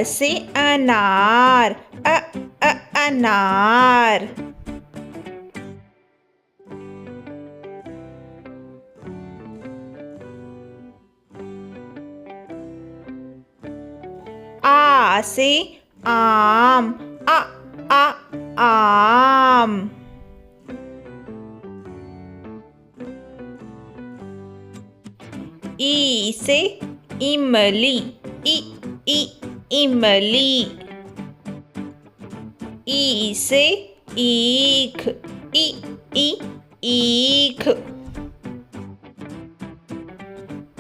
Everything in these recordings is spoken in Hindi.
से अनार, अनार। आ से आम, आम। ई से इमली, इमली। ई से ईख, ईख।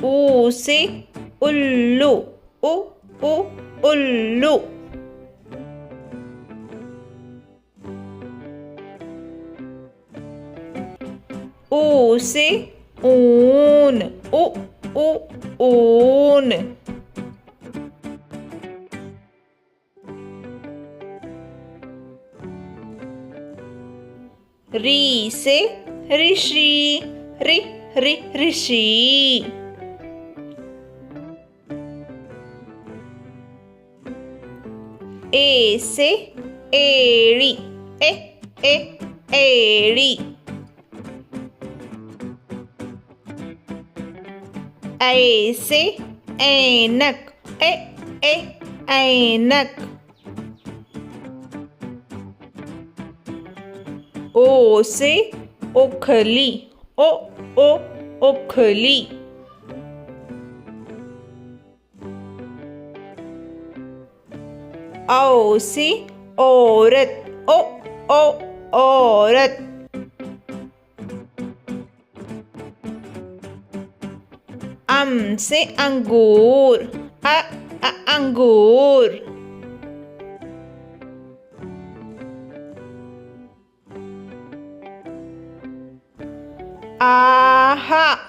ऊ से उल्लू, उल्लू। ऊ से ऊन, ऊन। री से ऋषि, ऋषि। ए से एड़ी, एड़ी। ऐ से ऐनक, ऐनक। ओ से ओखली, ओखली। औ से औरत, औरत। अम से अंगूर, अंगूर। आहा,